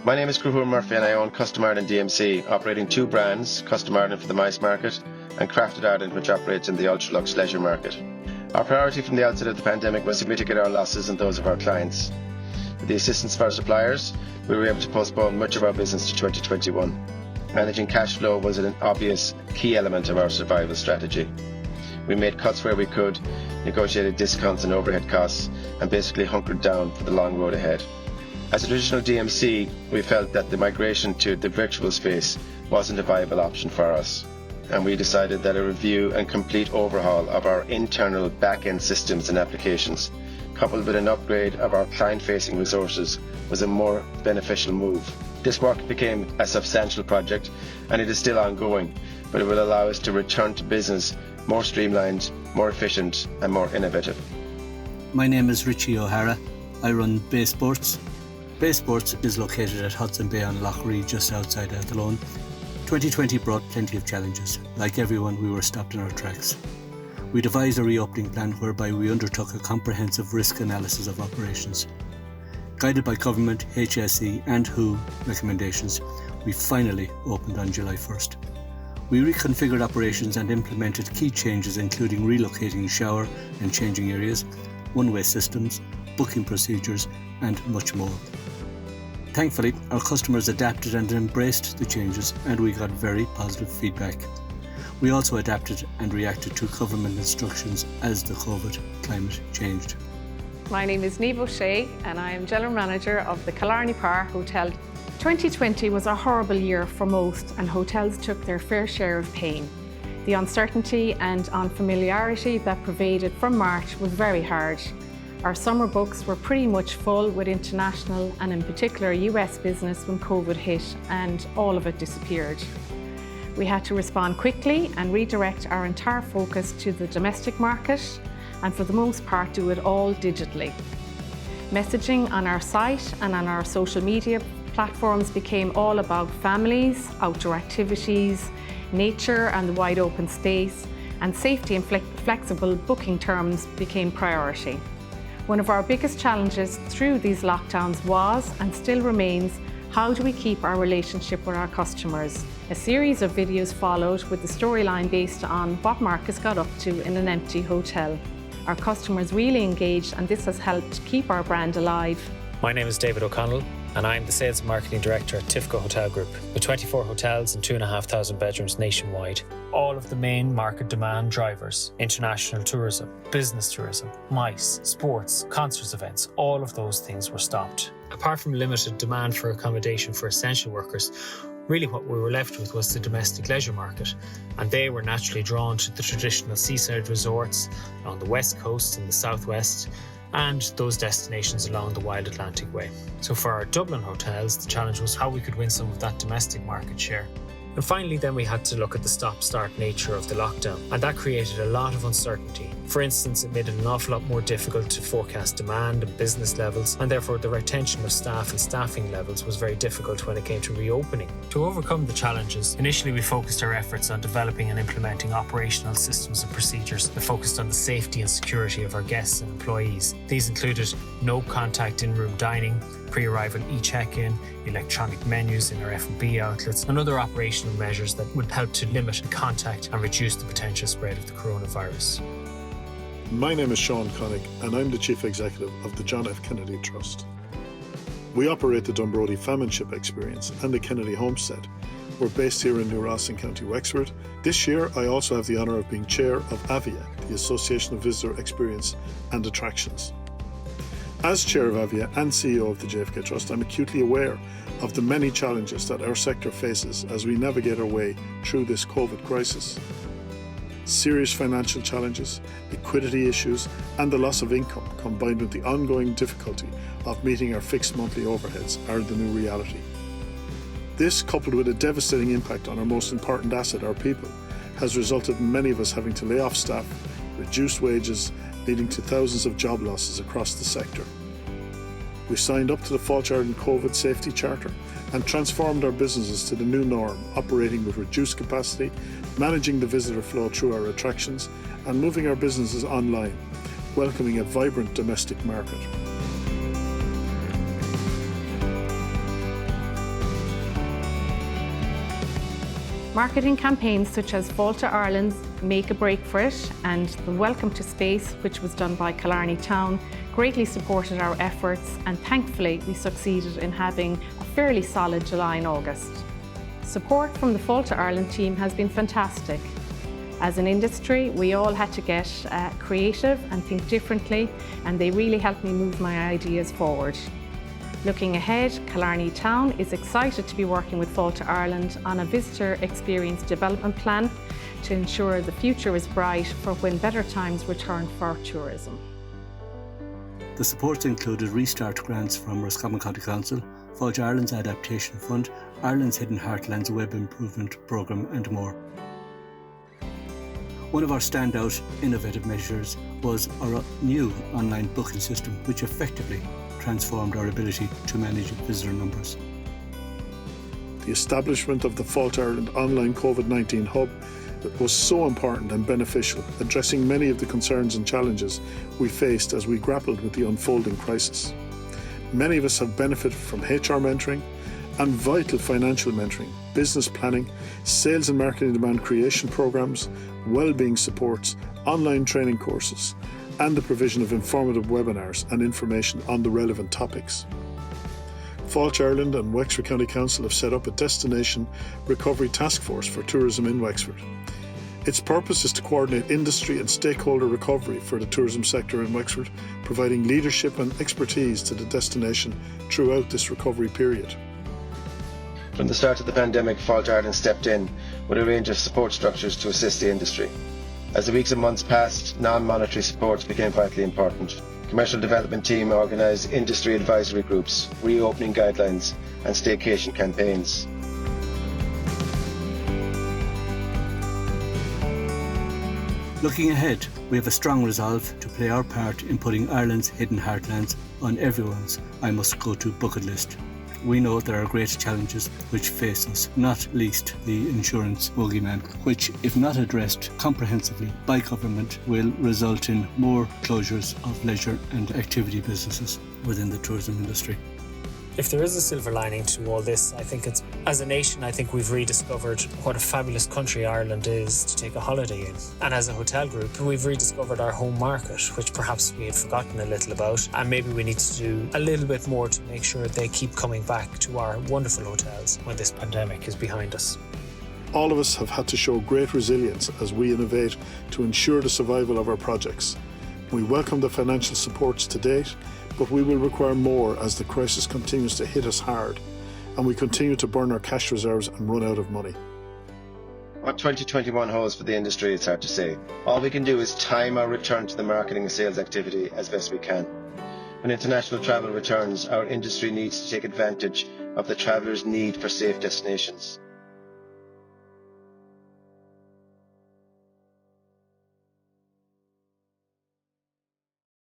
My name is Crothúr Murphy and I own Custom Ireland DMC, operating two brands, Custom Ireland for the mice market and Crafted Ireland, which operates in the ultra-luxe leisure market. Our priority from the outset of the pandemic was to mitigate our losses and those of our clients. With the assistance of our suppliers, we were able to postpone much of our business to 2021. Managing cash flow was an obvious key element of our survival strategy. We made cuts where we could, negotiated discounts and overhead costs, and basically hunkered down for the long road ahead. As a traditional DMC, we felt that the migration to the virtual space wasn't a viable option for us, and we decided that a review and complete overhaul of our internal back-end systems and applications, coupled with an upgrade of our client-facing resources, was a more beneficial move. This work became a substantial project, and it is still ongoing, but it will allow us to return to business more streamlined, more efficient, and more innovative. My name is Richie O'Hara. I run Baysports. Baysports is located at Hudson Bay on Lough Ree, just outside Athlone. 2020 brought plenty of challenges. Like everyone, we were stopped in our tracks. We devised a reopening plan whereby we undertook a comprehensive risk analysis of operations. Guided by government, HSE and WHO recommendations, we finally opened on July 1st. We reconfigured operations and implemented key changes including relocating shower and changing areas, one-way systems, booking procedures and much more. Thankfully, our customers adapted and embraced the changes and we got very positive feedback. We also adapted and reacted to government instructions as the COVID climate changed. My name is Niamh O'Shea and I am General Manager of the Killarney Park Hotel. 2020 was a horrible year for most and hotels took their fair share of pain. The uncertainty and unfamiliarity that pervaded from March was very hard. Our summer books were pretty much full with international and in particular US business when COVID hit and all of it disappeared. We had to respond quickly and redirect our entire focus to the domestic market and for the most part do it all digitally. Messaging on our site and on our social media platforms became all about families, outdoor activities, nature and the wide open space, and safety and flexible booking terms became priority. One of our biggest challenges through these lockdowns was, and still remains, how do we keep our relationship with our customers? A series of videos followed with the storyline based on what Marcus got up to in an empty hotel. Our customers really engaged and this has helped keep our brand alive. My name is David O'Connell and I'm the Sales and Marketing Director at Tifco Hotel Group, with 24 hotels and 2,500 bedrooms nationwide. All of the main market demand drivers, international tourism, business tourism, MICE, sports, concerts events, all of those things were stopped. Apart from limited demand for accommodation for essential workers, really what we were left with was the domestic leisure market, and they were naturally drawn to the traditional seaside resorts on the west coast and the southwest, and those destinations along the Wild Atlantic Way. So for our Dublin hotels, the challenge was how we could win some of that domestic market share. And finally then we had to look at the stop-start nature of the lockdown, and that created a lot of uncertainty. For instance, it made it an awful lot more difficult to forecast demand and business levels, and therefore the retention of staff and staffing levels was very difficult when it came to reopening. To overcome the challenges, initially we focused our efforts on developing and implementing operational systems and procedures that focused on the safety and security of our guests and employees. These included no contact in-room dining, pre-arrival e-check-in, electronic menus in our F&B outlets, and other operational measures that would help to limit contact and reduce the potential spread of the coronavirus. My name is Sean Connick and I'm the Chief Executive of the John F. Kennedy Trust. We operate the Dunbrody Famine Ship Experience and the Kennedy Homestead. We're based here in New Ross in County Wexford. This year I also have the honour of being Chair of AVIA, the Association of Visitor Experience and Attractions. As Chair of AVIA and CEO of the JFK Trust, I'm acutely aware of the many challenges that our sector faces as we navigate our way through this COVID crisis. Serious financial challenges, liquidity issues and the loss of income combined with the ongoing difficulty of meeting our fixed monthly overheads are the new reality. This, coupled with a devastating impact on our most important asset, our people, has resulted in many of us having to lay off staff, reduce wages, leading to thousands of job losses across the sector. We signed up to the Fáilte Ireland COVID Safety Charter and transformed our businesses to the new norm, operating with reduced capacity, managing the visitor flow through our attractions and moving our businesses online, welcoming a vibrant domestic market. Marketing campaigns such as Fall to Ireland's Make a Break for It and the Welcome to Space, which was done by Killarney Town, greatly supported our efforts, and thankfully we succeeded in having a fairly solid July and August. Support from the Fall to Ireland team has been fantastic. As an industry, we all had to get creative and think differently, and they really helped me move my ideas forward. Looking ahead, Killarney Town is excited to be working with Fall to Ireland on a visitor experience development plan to ensure the future is bright for when better times return for tourism. The supports included Restart grants from Roscommon County Council, Fall to Ireland's Adaptation Fund, Ireland's Hidden Heartlands Web Improvement Programme and more. One of our standout innovative measures was our new online booking system, which effectively transformed our ability to manage visitor numbers. The establishment of the Fall to Ireland online COVID-19 hub was so important and beneficial, addressing many of the concerns and challenges we faced as we grappled with the unfolding crisis. Many of us have benefited from HR mentoring and vital financial mentoring, business planning, sales and marketing demand creation programs, well-being supports, online training courses, and the provision of informative webinars and information on the relevant topics. Fall to Ireland and Wexford County Council have set up a destination recovery task force for tourism in Wexford. Its purpose is to coordinate industry and stakeholder recovery for the tourism sector in Wexford, providing leadership and expertise to the destination throughout this recovery period. From the start of the pandemic, Fall to Ireland stepped in with a range of support structures to assist the industry. As the weeks and months passed, non-monetary supports became vitally important. Commercial development team organised industry advisory groups, reopening guidelines and staycation campaigns. Looking ahead, we have a strong resolve to play our part in putting Ireland's hidden heartlands on everyone's I must go to bucket list. We know there are great challenges which face us, not least the insurance bogeyman, which, if not addressed comprehensively by government, will result in more closures of leisure and activity businesses within the tourism industry. If there is a silver lining to all this, I think it's, as a nation, I think we've rediscovered what a fabulous country Ireland is to take a holiday in. And as a hotel group, we've rediscovered our home market, which perhaps we had forgotten a little about. And maybe we need to do a little bit more to make sure they keep coming back to our wonderful hotels when this pandemic is behind us. All of us have had to show great resilience as we innovate to ensure the survival of our projects. We welcome the financial supports to date, but we will require more as the crisis continues to hit us hard and we continue to burn our cash reserves and run out of money. What 2021 holds for the industry, it's hard to say. All we can do is time our return to the marketing and sales activity as best we can. When international travel returns, our industry needs to take advantage of the travellers' need for safe destinations.